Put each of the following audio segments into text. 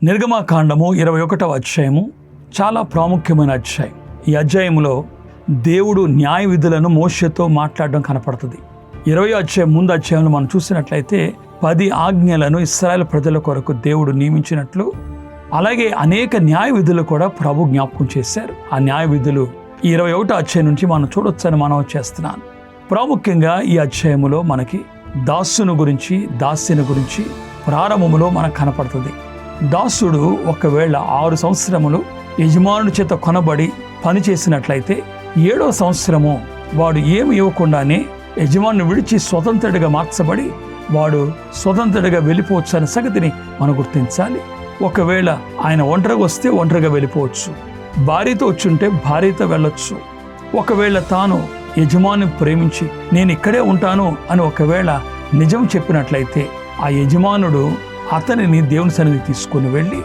నిర్గమకాండము 21వ అధ్యాయము చాలా ప్రాముఖ్యమైన అధ్యాయం. ఈ అధ్యాయంలో దేవుడు న్యాయ విధులను మోషేతో మాట్లాడడం కనపడుతుంది. 20వ అధ్యాయం ముందు అధ్యాయంలో మనం చూసినట్లయితే 10 ఆజ్ఞలను ఇశ్రాయేలు ప్రజల కొరకు దేవుడు నియమించినట్లు, అలాగే అనేక న్యాయ విధులు కూడా ప్రభు జ్ఞాపకం చేశారు. ఆ న్యాయ విధులు 21వ అధ్యాయం నుంచి మనం చూడొచ్చని మనం చేస్తున్నాను. ప్రాముఖ్యంగా ఈ అధ్యాయములో మనకి దాసుని గురించి, దాసిని గురించి ప్రారంభములో మనకు కనపడుతుంది. దాసుడు ఒకవేళ 6 సంవత్సరములు యజమానుడి చేత కొనబడి పని చేసినట్లయితే 7వ సంవత్సరము వాడు ఏమి ఇవ్వకుండానే యజమానుని విడిచి స్వతంత్రుడిగా మార్చబడి వాడు స్వతంత్రుడిగా వెళ్ళిపోవచ్చు అనే సంగతిని మనం గుర్తించాలి. ఒకవేళ ఆయన ఒంటరిగా వస్తే ఒంటరిగా వెళ్ళిపోవచ్చు, భార్యతో వచ్చుంటే భార్యతో వెళ్ళొచ్చు. ఒకవేళ తాను యజమాని ప్రేమించి నేను ఇక్కడే ఉంటాను అని ఒకవేళ నిజం చెప్పినట్లయితే ఆ యజమానుడు అతనిని దేవుని సన్నిధికి తీసుకుని వెళ్ళి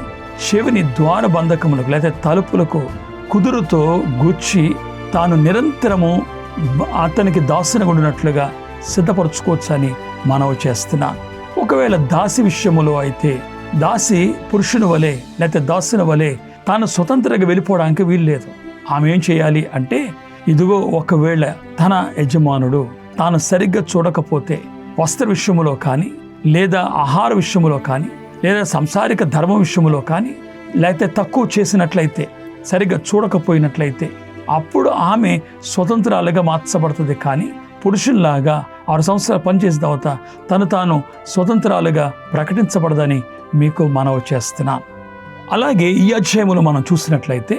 చెవిని ద్వార బంధకములకు లేదా తలుపులకు కుదురుతో గుచ్చి తాను నిరంతరము అతనికి దాసునిగా ఉండినట్లుగా సిద్ధపరచుకోవచ్చని మనవి చేస్తున్నాను. ఒకవేళ దాసి విషయములో అయితే దాసి పురుషుని వలె లేకపోతే దాసుని వలె తాను స్వతంత్రంగా వెళ్ళిపోవడానికి వీల్లేదు. ఆమె ఏం చేయాలి అంటే, ఇదిగో ఒకవేళ తన యజమానుడు తాను సరిగ్గా చూడకపోతే వస్త్ర విషయములో కానీ, లేదా ఆహార విషయములో కానీ, లేదా సంసారిక ధర్మం విషయములో కానీ, లేకపోతే తక్కువ చేసినట్లయితే, సరిగ్గా చూడకపోయినట్లయితే అప్పుడు ఆమె స్వతంత్రాలుగా మార్చబడుతుంది. కానీ పురుషుల్లాగా 6 సంవత్సరాలు పనిచేసిన తర్వాత తాను స్వతంత్రాలుగా ప్రకటించబడదని మీకు మనవి చేస్తున్నాను. అలాగే ఈ అధ్యాయములో మనం చూసినట్లయితే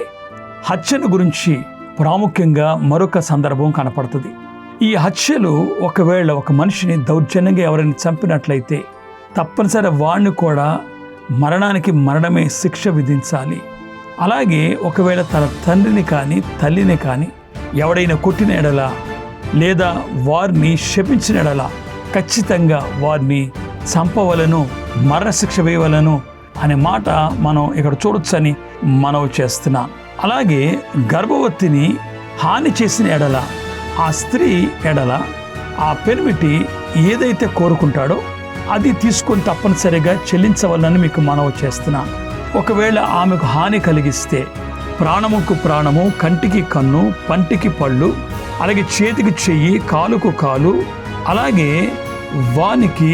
హత్యను గురించి ప్రాముఖ్యంగా మరొక సందర్భం కనపడుతుంది. ఈ హత్యలు ఒకవేళ ఒక మనిషిని దౌర్జన్యంగా ఎవరైనా చంపినట్లయితే తప్పనిసరి వాడిని కూడా మరణానికి మరణమే శిక్ష విధించాలి. అలాగే ఒకవేళ తన తండ్రిని కానీ తల్లిని కానీ ఎవడైనా కొట్టిన ఎడల లేదా వారిని శపించిన ఎడల ఖచ్చితంగా వారిని చంపవలను, మరణశిక్ష వేయవలను అనే మాట మనం ఇక్కడ చూడొచ్చని మనవి చేస్తున్నాం. అలాగే గర్భవతిని హాని చేసిన ఎడల ఆ స్త్రీ ఎడల ఆ పెనిమిటి ఏదైతే కోరుకుంటాడో అది తీసుకొని తప్పనిసరిగా చెల్లించవాలని మీకు మనవి చేస్తున్నాను. ఒకవేళ ఆమెకు హాని కలిగిస్తే ప్రాణముకు ప్రాణము, కంటికి కన్ను, పంటికి పళ్ళు, అలాగే చేతికి చెయ్యి, కాలుకు కాలు, అలాగే వానికి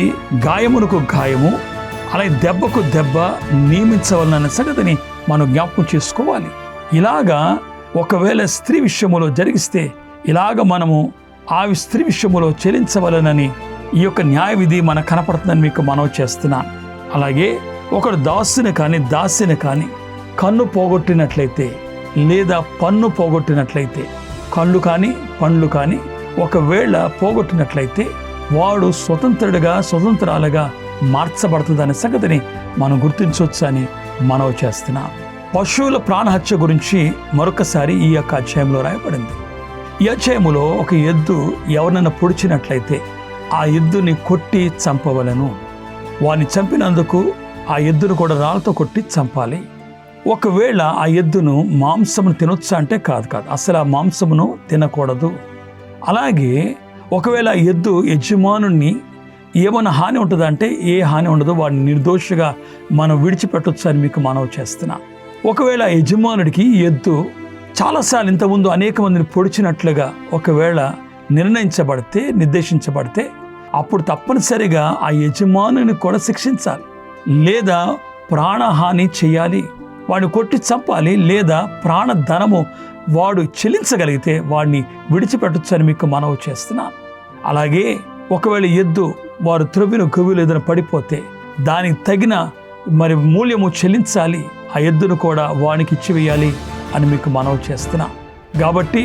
గాయమునకు గాయము, అలాగే దెబ్బకు దెబ్బ నియమించవాలన్న సంగతిని మనం జ్ఞాపకం చేసుకోవాలి. ఇలాగా ఒకవేళ స్త్రీ విషయములో జరిగిస్తే ఇలాగ మనము ఆ స్త్రీ విషయములో చెల్లించవలనని ఈ యొక్క న్యాయ విధి మనకు కనపడుతుందని మీకు మనవి చేస్తున్నాను. అలాగే ఒకడు దాసుని కానీ దాసిని కానీ కన్ను పోగొట్టినట్లయితే లేదా పన్ను పోగొట్టినట్లయితే, కళ్ళు కానీ పండ్లు కానీ ఒకవేళ పోగొట్టినట్లయితే వాడు స్వతంత్రాలుగా మార్చబడుతుందనే సంగతిని మనం గుర్తించవచ్చు అని మనవి చేస్తున్నాం. పశువుల ప్రాణహత్య గురించి మరొకసారి ఈ యొక్క అధ్యాయంలో రాయబడింది. ఈ అధ్యాయములో ఒక ఎద్దు ఎవరినైనా పొడిచినట్లయితే ఆ ఎద్దుని కొట్టి చంపవలను. వాని చంపినందుకు ఆ ఎద్దును కూడా రాళ్ళతో కొట్టి చంపాలి. ఒకవేళ ఆ ఎద్దును మాంసమును తినొచ్చా అంటే కాదు, అసలు ఆ మాంసమును తినకూడదు. అలాగే ఒకవేళ ఆ ఎద్దు యజమానుని ఏమైనా హాని ఉంటుందంటే ఏ హాని ఉండదు, వాడిని నిర్దోషిగా మనం విడిచిపెట్టొచ్చు అని మీకు మనవి చేస్తున్నా. ఒకవేళ యజమానుడికి ఎద్దు చాలాసార్లు ఇంతకుముందు అనేక మందిని పొడిచినట్లుగా ఒకవేళ నిర్దేశించబడితే అప్పుడు తప్పనిసరిగా ఆ యజమానుని కూడా శిక్షించాలి, లేదా ప్రాణహాని చేయాలి, వాడిని కొట్టి చంపాలి, లేదా ప్రాణధనము వాడు చెల్లించగలిగితే వాడిని విడిచిపెట్టొచ్చు అని మీకు మనవి చేస్తున్నాను. అలాగే ఒకవేళ ఎద్దు వారు త్రవ్విన గొవ్విలో ఏదైనా పడిపోతే దానికి తగిన మూల్యము చెల్లించాలి, ఆ ఎద్దును కూడా వానికి ఇచ్చివేయాలి అని మీకు మనవి చేస్తున్నా. కాబట్టి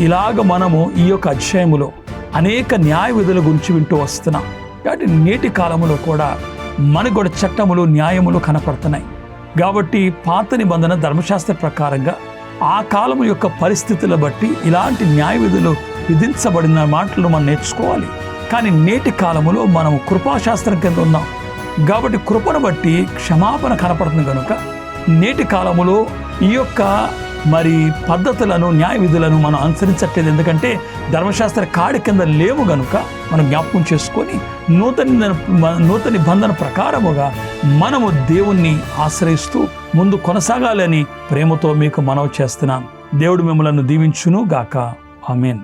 ఇలాగ మనము ఈ యొక్క అధ్యాయములో అనేక న్యాయ విధుల గురించి వింటూ వస్తున్నాం. కాబట్టి నేటి కాలంలో కూడా మనకు కూడా చట్టములు, న్యాయములు కనపడుతున్నాయి. కాబట్టి పాత నిబంధన ధర్మశాస్త్ర ప్రకారంగా ఆ కాలము యొక్క పరిస్థితులను బట్టి ఇలాంటి న్యాయ విధులు విధించబడిన మాటలు మనం నేర్చుకోవాలి. కానీ నేటి కాలములో మనం కృపాశాస్త్రం కింద ఉన్నాం. కాబట్టి కృపను బట్టి క్షమాపణ కనపడుతుంది కనుక నేటి కాలములో ఈ యొక్క మరి పద్ధతులను, న్యాయ విధులను మనం అనుసరించట్లేదు. ఎందుకంటే ధర్మశాస్త్ర కాడి కింద లేవు గనుక మనం జ్ఞాపకం చేసుకొని నూతన నిబంధన ప్రకారముగా మనము దేవుణ్ణి ఆశ్రయిస్తూ ముందు కొనసాగాలని ప్రేమతో మీకు మనవి చేస్తున్నాను. దేవుడు మిమ్మలను దీవించును గాక. ఆమేన్.